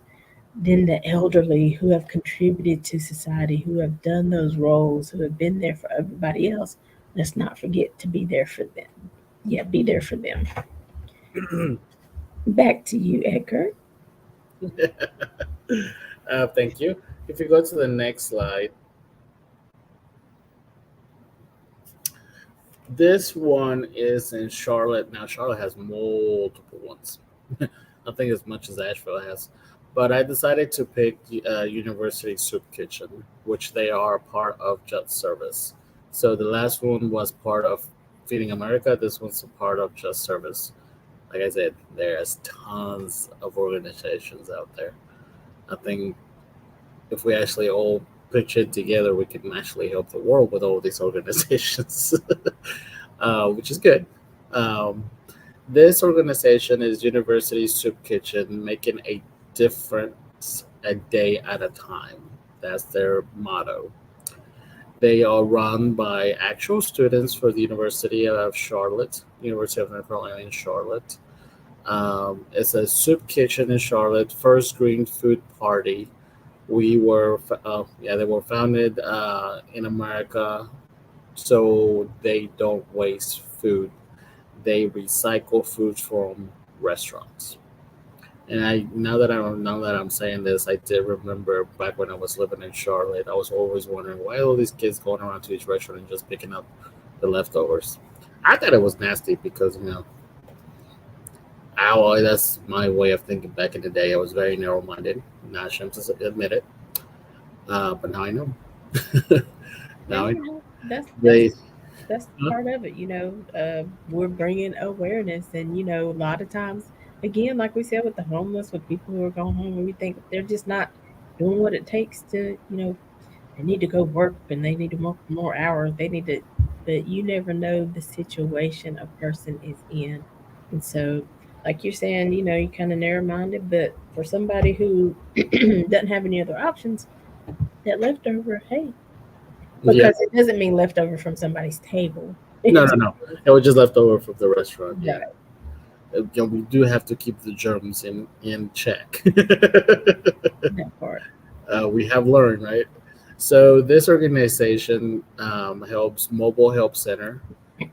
Then the elderly who have contributed to society, who have done those roles, who have been there for everybody else, let's not forget to be there for them. Yeah, be there for them. Back to you, Edgar. Thank you. If you go to the next slide, this one is in Charlotte. Now, Charlotte has multiple ones. I think as much as Asheville has. But I decided to pick University Soup Kitchen, which they are part of Just Service. So the last one was part of Feeding America. This one's a part of Just Service. Like I said, there's tons of organizations out there. I think if we actually all pitch it together, we can actually help the world with all these organizations, which is good. Um, this organization is University Soup Kitchen, making a difference a day at a time. That's their motto. They are run by actual students for the University of Charlotte, University of North Carolina in Charlotte. It's a soup kitchen in Charlotte, first green food party. They were founded in America, so they don't waste food. They recycle food from restaurants. And now that I'm saying this, I did remember back when I was living in Charlotte, I was always wondering why all these kids going around to each restaurant and just picking up the leftovers. I thought it was nasty because that's my way of thinking back in the day. I was very narrow minded. Not ashamed to admit it. But now I know. And Now I know. that's They, that's part of it. We're bringing awareness, and a lot of times, again, like we said, with the homeless, with people who are going home, and we think they're just not doing what it takes to, they need to go work and they need to work more hours. They need to, but you never know the situation a person is in. And so, like you're saying, you're kind of narrow minded, but for somebody who doesn't have any other options, that leftover, hey, yeah, because it doesn't mean leftover from somebody's table. no, It no, just no. It was just left over from the restaurant. Yeah, right, we do have to keep the germs in check. that part. We have learned, right? So this organization helps Mobile Help Center,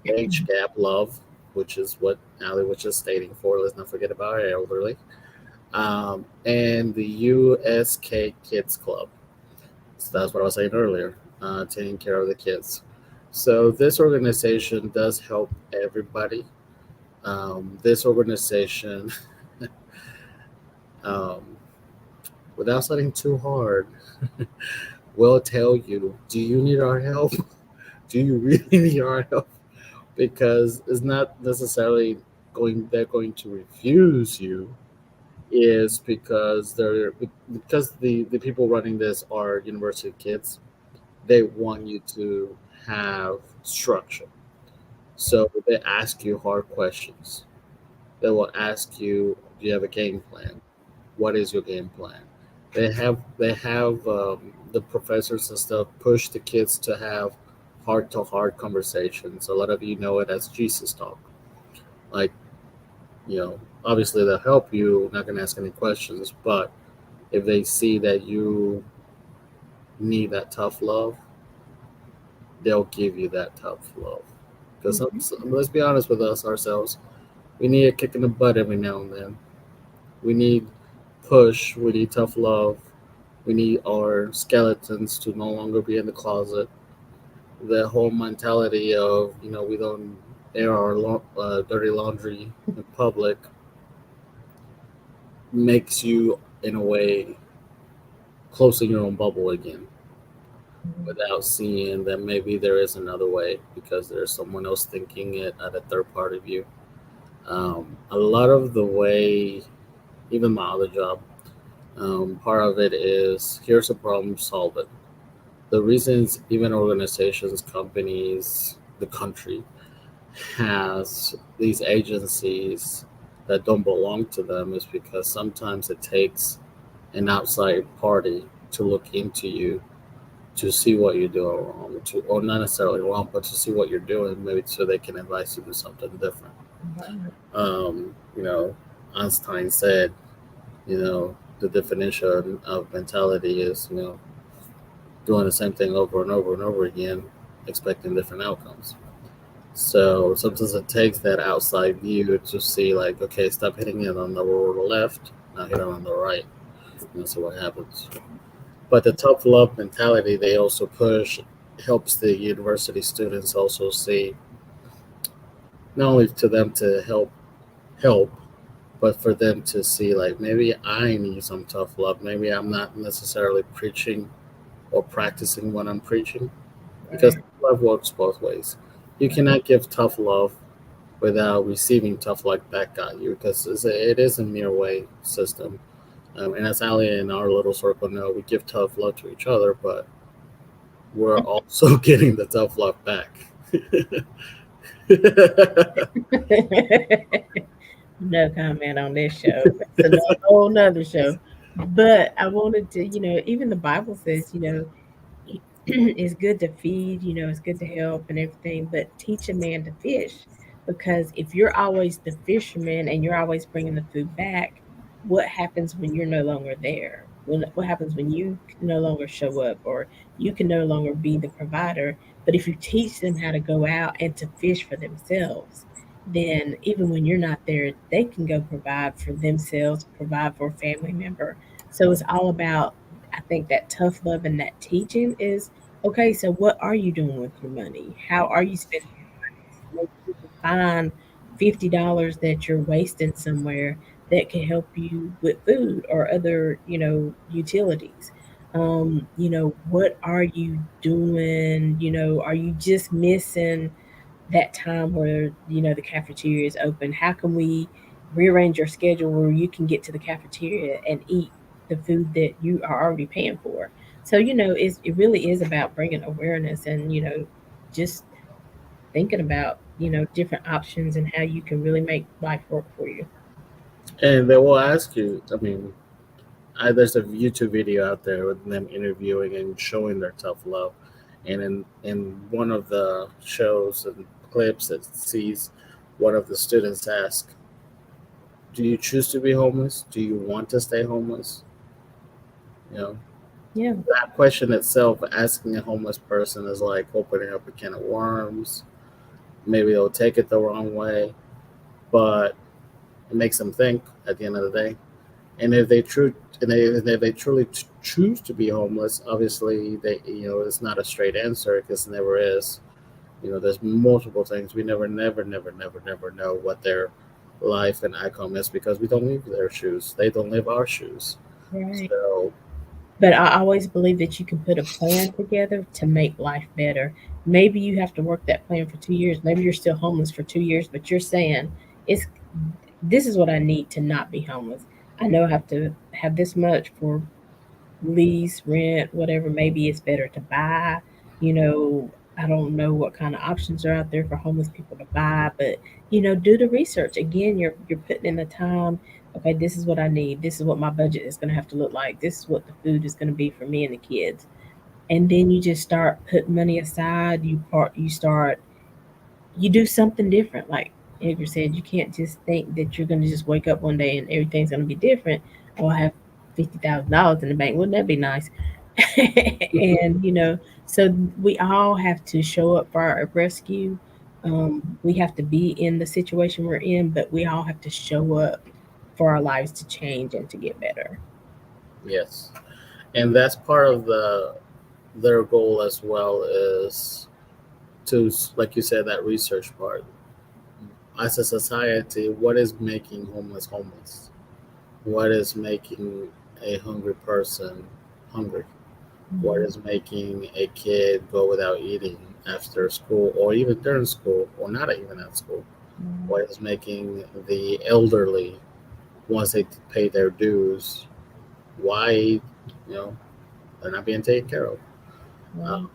Age Gap Love, which is what Ali was just stating for. Let's not forget about our elderly, and the USK Kids Club. So that's what I was saying earlier, taking care of the kids. So this organization does help everybody. This organization, um, without studying too hard, will tell you, do you need our help? Do you really need our help? Because it's not necessarily they're going to refuse you, is because the people running this are university kids. They want you to have structure. So they ask you hard questions. They will ask you, do you have a game plan? What is your game plan? They have the professors and stuff push the kids to have heart to heart conversations. A lot of you know it as Jesus talk. Like, you know, obviously they'll help you, not gonna ask any questions, but if they see that you need that tough love, they'll give you that tough love Because let's be honest with us ourselves, we need a kick in the butt every now and then. We need push. We need tough love. We need our skeletons to no longer be in the closet. The whole mentality of we don't air our dirty laundry in public makes you in a way close in your own bubble again, without seeing that maybe there is another way because there's someone else thinking it at a third party view. A lot of the way, even my other job, part of it is here's a problem, solve it. The reasons even organizations, companies, the country has these agencies that don't belong to them is because sometimes it takes an outside party to look into you to see what you're doing wrong, or not necessarily wrong, but to see what you're doing, maybe so they can advise you to do something different. Right. You know, Einstein said, the definition of mentality is, doing the same thing over and over and over again, expecting different outcomes. So sometimes it takes that outside view to see, like, okay, stop hitting it on the left, now hit it on the right, and see what happens. But the tough love mentality they also push helps the university students also see, not only to them to help, but for them to see, like, maybe I need some tough love. Maybe I'm not necessarily preaching or practicing what I'm preaching, because Right. love works both ways. You cannot give tough love without receiving tough love back at you, because it is a mere way system. And as Ali and our little circle know, we give tough love to each other, but we're also getting the tough love back. No comment on this show. That's a whole nother show. But I wanted to, even the Bible says, it's good to feed, it's good to help and everything, but teach a man to fish. Because if you're always the fisherman and you're always bringing the food back, what happens when you're no longer there? What happens when you can no longer show up, or you can no longer be the provider? But if you teach them how to go out and to fish for themselves, then even when you're not there, they can go provide for themselves, provide for a family member. So it's all about, I think, that tough love and that teaching is okay. So what are you doing with your money? How are you spending your money? Maybe you can find $50 that you're wasting somewhere that can help you with food or other, utilities. What are you doing? Are you just missing that time where the cafeteria is open? How can we rearrange your schedule where you can get to the cafeteria and eat the food that you are already paying for? So it really is about bringing awareness and just thinking about different options and how you can really make life work for you. And they will ask you, I mean, there's a YouTube video out there with them interviewing and showing their tough love. And in one of the shows and clips, it sees one of the students ask, do you choose to be homeless? Do you want to stay homeless? You know, Yeah. that question itself, asking a homeless person, is like opening up a can of worms. Maybe they'll take it the wrong way, but it makes them think at the end of the day. And if they truly choose to be homeless, obviously it's not a straight answer, because it never is. There's multiple things we never know what their life and outcome is, because we don't live their shoes. They don't live our shoes. Right. So But I always believe that you can put a plan together to make life better. Maybe you have to work that plan for 2 years. Maybe you're still homeless for 2 years, but you're saying it's this is what I need to not be homeless. I know I have to have this much for lease, rent, whatever. Maybe it's better to buy. You know, I don't know what kind of options are out there for homeless people to buy, but do the research. Again, you're putting in the time. Okay, this is what I need. This is what my budget is going to have to look like. This is what the food is going to be for me and the kids. And then you just start putting money aside. You do something different. Like Edgar said, you can't just think that you're going to just wake up one day and everything's going to be different. Oh, I have $50,000 in the bank. Wouldn't that be nice? And so we all have to show up for our rescue. We have to be in the situation we're in, but we all have to show up for our lives to change and to get better. Yes, and that's part of their goal as well, is to, like you said, that research part. As a society, what is making homeless? What is making a hungry person hungry? What Mhm. is making a kid go without eating after school or even during school or not even at school? Mhm. What is making the elderly, once they pay their dues, why, they're not being taken care of? Uh, Right.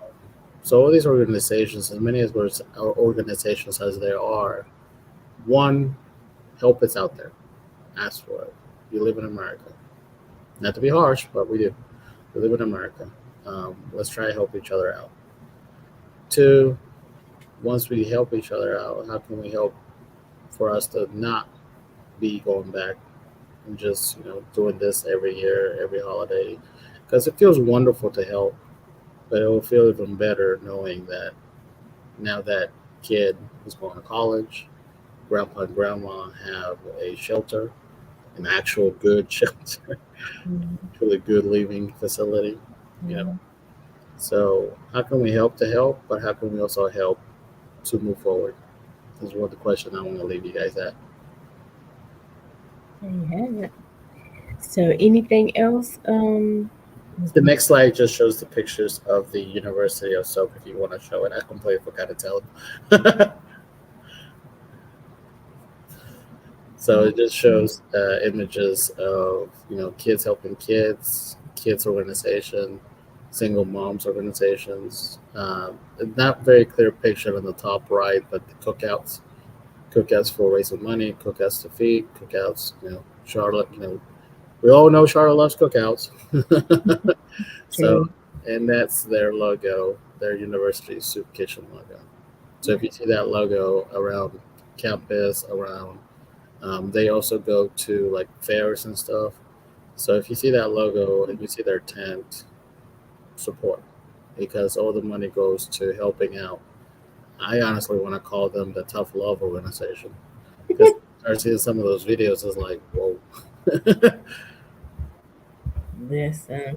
so all these organizations, as many as organizations as there are, one, help is out there. Ask for it. You live in America. Not to be harsh, but we do. We live in America. Let's try to help each other out. Two, once we help each other out, how can we help for us to not be going back and just doing this every year, every holiday? Because it feels wonderful to help, but it will feel even better knowing that now that kid is going to college, grandpa and grandma have a shelter, an actual good shelter, Mhm. really good living facility. You know, Mhm. so how can we help to help, but how can we also help to move forward? Is what the question I want to leave you guys at. There you have it. So, anything else? The next slide just shows the pictures of the University of Soap. If you want to show it, I completely forgot to tell. So it just Awesome. shows images of kids helping kids, kids organization, single moms organizations. Not very clear picture on the top right, but the cookouts for raising money, cookouts to feed, cookouts. Charlotte. We all know Charlotte loves cookouts. So, True. and that's their logo, their university soup kitchen logo. So if you see that logo around campus, around they also go to like fairs and stuff. So if you see that logo and you see their tent, support, because all the money goes to helping out. I honestly want to call them the tough love organization, because I start seeing some of those videos. It's like, whoa. Listen,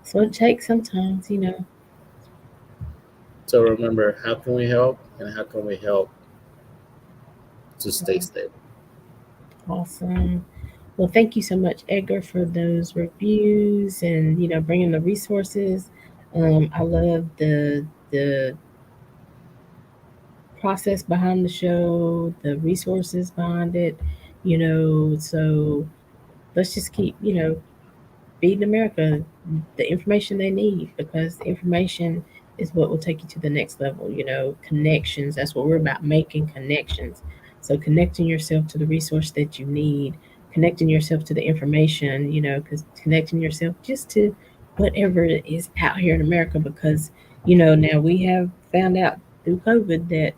so it takes sometimes, So remember, how can we help, and how can we help to stay stable? Awesome. Well, thank you so much, Edgar, for those reviews and bringing the resources. I love the process behind the show, the resources behind it. So let's just keep feeding America the information they need, because the information is what will take you to the next level. Connections. That's what we're about, making connections. So connecting yourself to the resource that you need, connecting yourself to the information, because connecting yourself just to whatever is out here in America, because now we have found out through COVID that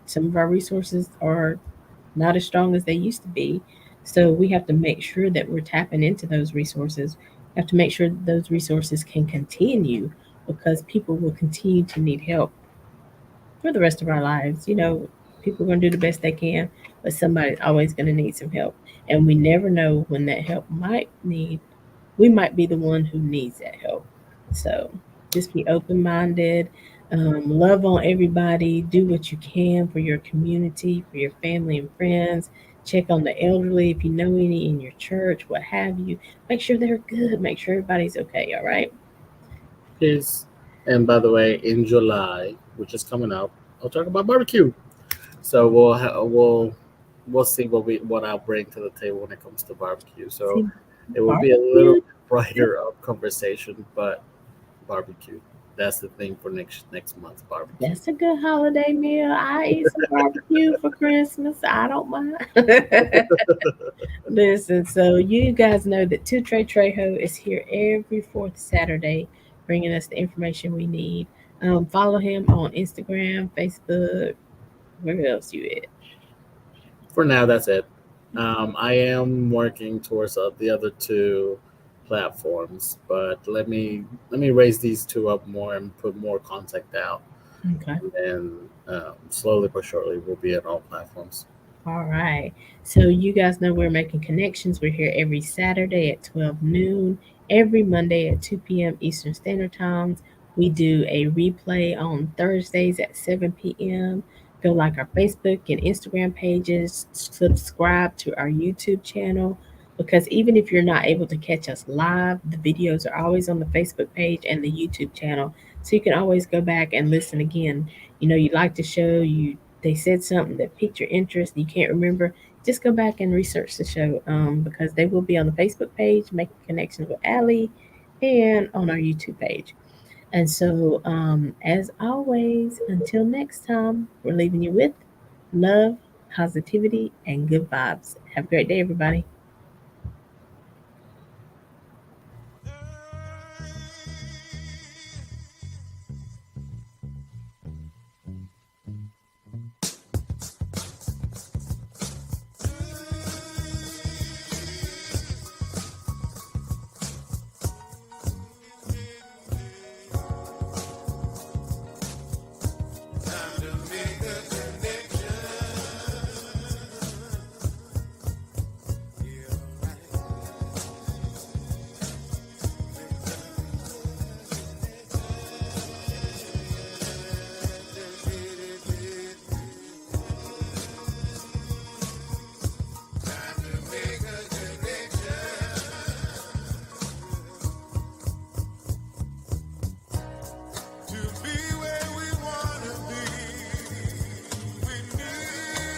some of our resources are not as strong as they used to be. So we have to make sure that we're tapping into those resources. We have to make sure that those resources can continue, because people will continue to need help for the rest of our lives. People are going to do the best they can, but somebody's always going to need some help. And we never know when that help might need, we might be the one who needs that help. So just be open minded, love on everybody, do what you can for your community, for your family and friends. Check on the elderly if you know any in your church, what have you. Make sure they're good. Make sure everybody's okay. All right. Peace. And by the way, in July, which is coming up, I'll talk about barbecue. So we'll see what I'll bring to the table when it comes to barbecue. So See, it will be a little barbecue. bit brighter of conversation, but barbecue. That's the thing for next month, barbecue. That's a good holiday meal. I eat some barbecue for Christmas. I don't mind. Listen, so you guys know that Two Trey Trejo is here every fourth Saturday, bringing us the information we need. Follow him on Instagram, Facebook. Where else you at? For now, that's it. I am working towards the other two platforms, but let me raise these two up more and put more content out. Okay. and then slowly but surely we'll be at all platforms. All right. So you guys know we're making connections. We're here every Saturday at 12 noon, every Monday at 2 p.m. Eastern Standard Times. We do a replay on Thursdays at 7 p.m. Go like our Facebook and Instagram pages, subscribe to our YouTube channel because even if you're not able to catch us live, the videos are always on the Facebook page and the YouTube channel. So you can always go back and listen again. You know, you like the show, they said something that piqued your interest, you can't remember, just go back and research the show because they will be on the Facebook page, making connections with Aly, and on our YouTube page. And so, as always, until next time, we're leaving you with love, positivity, and good vibes. Have a great day, everybody.